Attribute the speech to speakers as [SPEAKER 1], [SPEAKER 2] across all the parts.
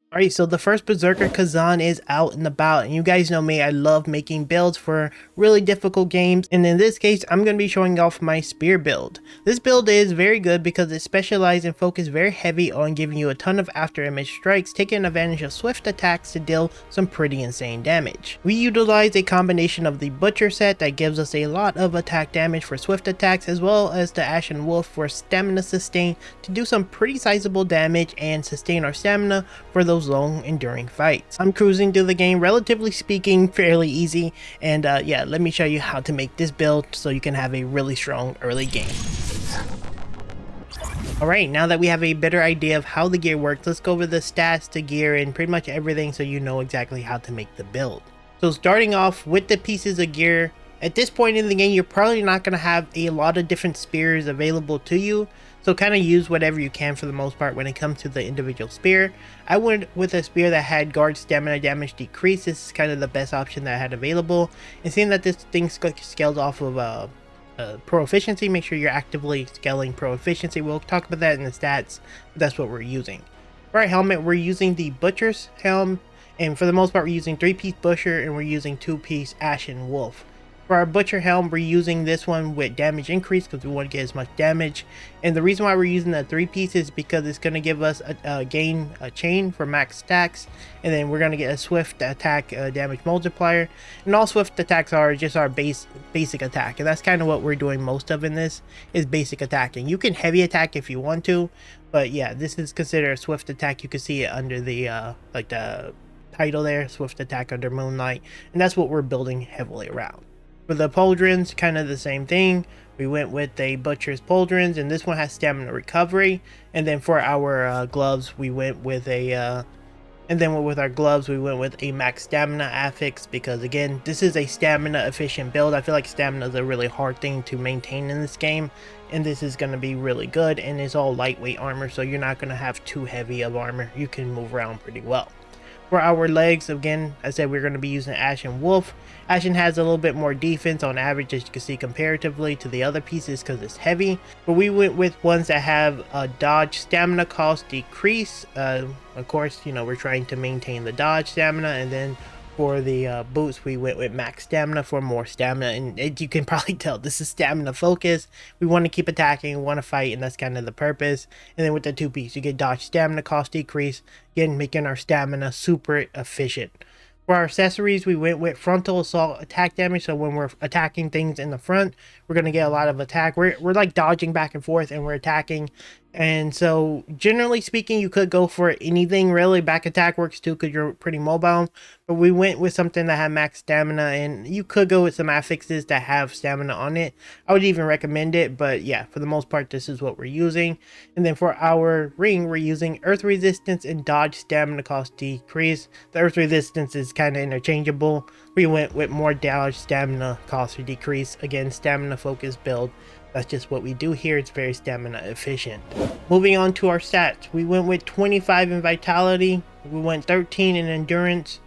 [SPEAKER 1] Alright, so the first Berserker Khazan is out and about, and you guys know me, I love making builds for really difficult games, and in this case, I'm going to be showing off my spear build. This build is very good because it specializes and focuses very heavy on giving you a ton of after image strikes, taking advantage of swift attacks to deal some pretty insane damage. We utilize a combination of the Butcher set that gives us a lot of attack damage for swift attacks, as well as the Ashen Wolf for stamina sustain to do some pretty sizable damage and sustain our stamina for those long enduring fights. I'm cruising through the game, relatively speaking fairly easy, and yeah, let me show you how to make this build so you can have a really strong early game. Alright, now that we have a better idea of how the gear works, let's go over the stats, the gear, and pretty much everything so you know exactly how to make the build. So starting off with the pieces of gear, at this point in the game you're probably not going to have a lot of different spears available to you, so kind of use whatever you can for the most part when it comes to the individual spear. I went with a spear that had guard stamina damage decrease. This is kind of the best option that I had available, and seeing that this thing scales off of pro efficiency, make sure you're actively scaling pro efficiency. We'll talk about that in the stats, but that's what we're using. For our helmet, we're using the Butcher's helm, and for the most part we're using 3-piece Butcher and we're using 2-piece Ashen Wolf. For our Butcher helm, we're using this one with damage increase because we want to get as much damage. And the reason why we're using the 3-piece is because it's going to give us a gain a chain for max stacks. And then we're going to get a swift attack damage multiplier. And all swift attacks are just our basic attack. And that's kind of what we're doing most of in this, is basic attacking. You can heavy attack if you want to. But yeah, this is considered a swift attack. You can see it under the like the title there, swift attack under Moonlight. And that's what we're building heavily around. For the pauldrons, kind of the same thing. We went with a Butcher's pauldrons, and this one has stamina recovery. And then for our gloves, we went with a with our gloves, we went with a max stamina affix, because again, this is a stamina efficient build. I feel like stamina is a really hard thing to maintain in this game, and this is going to be really good. And it's all lightweight armor, so you're not going to have too heavy of armor. You can move around pretty well. For our legs, again, I said we're going to be using Ashen Wolf. Ashen has a little bit more defense on average, as you can see, comparatively to the other pieces because it's heavy. But we went with ones that have a dodge stamina cost decrease. Of course, you know, we're trying to maintain the dodge stamina. And then for the boots, we went with max stamina for more stamina. And you can probably tell this is stamina focused. We want to keep attacking, we want to fight, and that's kind of the purpose. And then with the 2-piece, you get dodge stamina cost decrease, again making our stamina super efficient. For our accessories, we went with frontal assault attack damage, so when we're attacking things in the front, we're going to get a lot of attack. We're like dodging back and forth and we're attacking. And so generally speaking, you could go for anything really. Back attack works too because you're pretty mobile. But we went with something that had max stamina, and you could go with some affixes that have stamina on it. I would even recommend it, but yeah, for the most part, this is what we're using. And then for our ring, we're using earth resistance and dodge stamina cost decrease. The earth resistance is kind of interchangeable. We went with more dodge stamina cost decrease. Again, stamina focused build. That's just what we do here. It's very stamina efficient. Moving on to our stats, we went with 25 in vitality, we went 13 in endurance,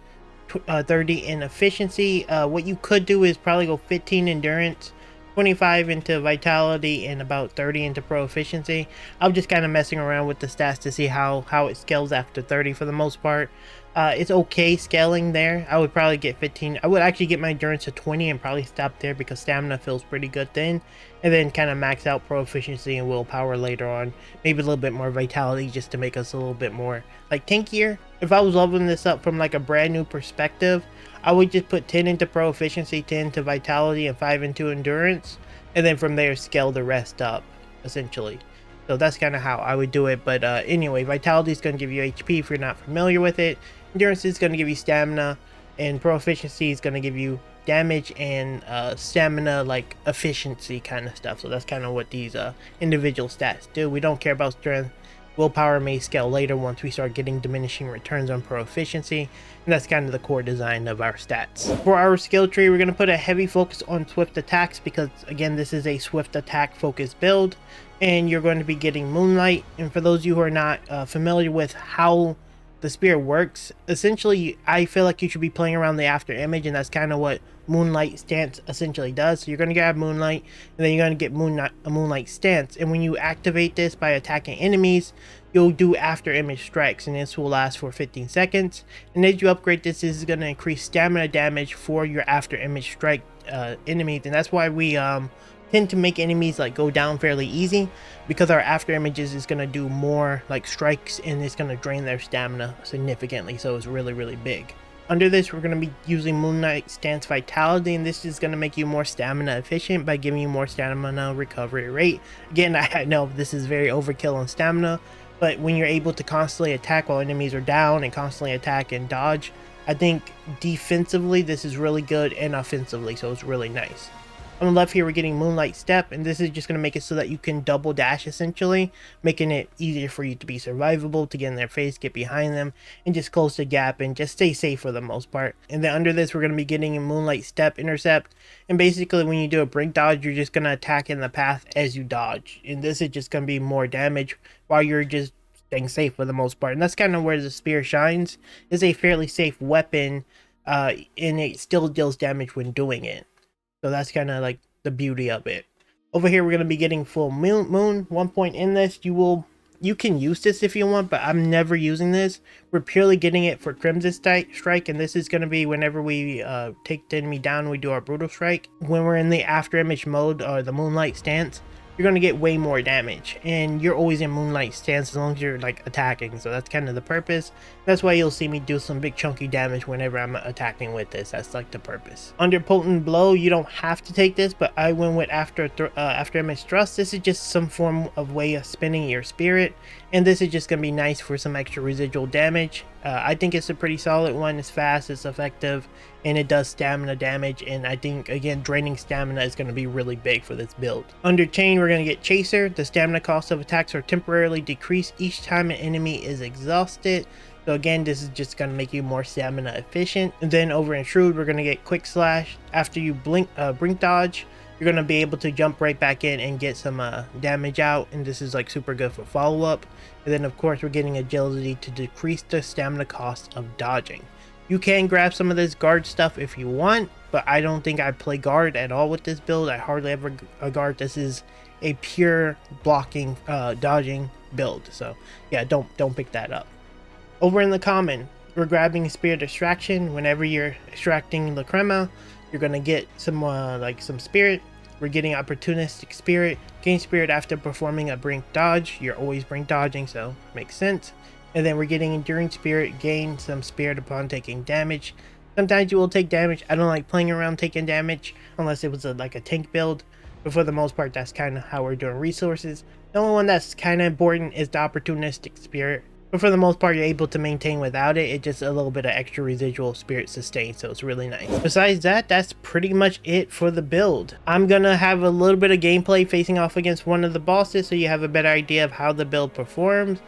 [SPEAKER 1] 30 in efficiency. What you could do is probably go 15 endurance, 25 into vitality, and about 30 into pro efficiency. I'm just kind of messing around with the stats to see how it scales after 30 for the most part. It's okay scaling there. I would probably get 15. I would actually get my endurance to 20 and probably stop there because stamina feels pretty good then. And then kind of max out pro efficiency and willpower later on. Maybe a little bit more vitality just to make us a little bit more like tankier. If I was leveling this up from like a brand new perspective, I would just put 10 into pro efficiency, 10 into vitality, and 5 into endurance. And then from there scale the rest up essentially. So that's kind of how I would do it. But anyway, vitality is going to give you HP if you're not familiar with it. Endurance is going to give you stamina, and pro efficiency is going to give you damage and stamina, like efficiency kind of stuff. So that's kind of what these individual stats do. We don't care about strength. Willpower may scale later once we start getting diminishing returns on pro efficiency, and that's kind of the core design of our stats. For our skill tree, we're going to put a heavy focus on swift attacks because again, this is a swift attack focused build, and you're going to be getting Moonlight. And for those of you who are not familiar with how the spear works, essentially I feel like you should be playing around the after image, and that's kind of what Moonlight Stance essentially does. So you're going to grab Moonlight, and then you're going to get Moonlight Stance, and when you activate this by attacking enemies, you'll do after image strikes, and this will last for 15 seconds. And as you upgrade this is going to increase stamina damage for your after image strike enemies, and that's why we tend to make enemies like go down fairly easy, because our after images is going to do more like strikes, and it's going to drain their stamina significantly, so it's really big. Under this, we're going to be using Moonlight Stance Vitality, and this is going to make you more stamina efficient by giving you more stamina recovery rate. Again, I know this is very overkill on stamina, but when you're able to constantly attack while enemies are down and constantly attack and dodge, I think defensively this is really good, and offensively, so it's really nice. On the left here, we're getting Moonlight Step, and this is just going to make it so that you can double dash, essentially, making it easier for you to be survivable, to get in their face, get behind them, and just close the gap and just stay safe for the most part. And then under this, we're going to be getting a Moonlight Step Intercept, and basically when you do a brink dodge, you're just going to attack in the path as you dodge, and this is just going to be more damage while you're just staying safe for the most part. And that's kind of where the spear shines. It's a fairly safe weapon, and it still deals damage when doing it. So that's kind of like the beauty of it. Over here, we're going to be getting Full Moon. One point in this, you can use this if you want, but I'm never using this. We're purely getting it for Crimson Strike, and this is going to be whenever we take the enemy down, we do our Brutal Strike. When we're in the after image mode, or the Moonlight Stance, you're going to get way more damage, and you're always in Moonlight Stance as long as you're like attacking, so that's kind of the purpose. That's why you'll see me do some big chunky damage whenever I'm attacking with this. That's like the purpose. Under Potent Blow, you don't have to take this, but I went with after image thrust. This is just some form of way of spinning your spirit, and this is just going to be nice for some extra residual damage. I think it's a pretty solid one. It's fast, it's effective, and it does stamina damage, and I think again draining stamina is going to be really big for this build. Under Chain, we're going to get Chaser. The stamina cost of attacks are temporarily decreased each time an enemy is exhausted, so again this is just going to make you more stamina efficient. And then over in Shrewd, we're going to get Quick Slash. After you brink dodge, you're going to be able to jump right back in and get some damage out, and this is like super good for follow-up. And then of course we're getting Agility to decrease the stamina cost of dodging. You can grab some of this guard stuff if you want, but I don't think I play guard at all with this build. I hardly ever guard. This is a pure blocking, dodging build, so yeah, don't pick that up. Over in the common, we're grabbing Spear Distraction. Whenever you're extracting La Crema, you're gonna get some some spirit. We're getting Opportunistic Spirit. Gain Spirit after performing a brink dodge. You're always brink dodging, so makes sense. And then we're getting Enduring Spirit. Gain some spirit upon taking damage. Sometimes you will take damage. I don't like playing around taking damage unless it was like a tank build, but for the most part that's kind of how we're doing resources. The only one that's kind of important is the Opportunistic Spirit, but for the most part you're able to maintain without it. It's just a little bit of extra residual spirit sustain, so it's really nice. Besides that, that's pretty much it for the build. I'm gonna have a little bit of gameplay facing off against one of the bosses so you have a better idea of how the build performs.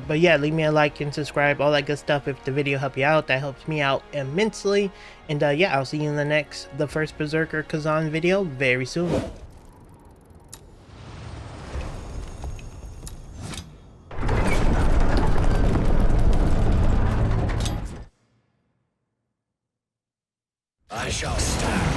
[SPEAKER 1] But yeah, leave me a like and subscribe, all that good stuff. If the video helped you out, that helps me out immensely. And yeah, I'll see you in the First Berserker Khazan video very soon.
[SPEAKER 2] I shall stand.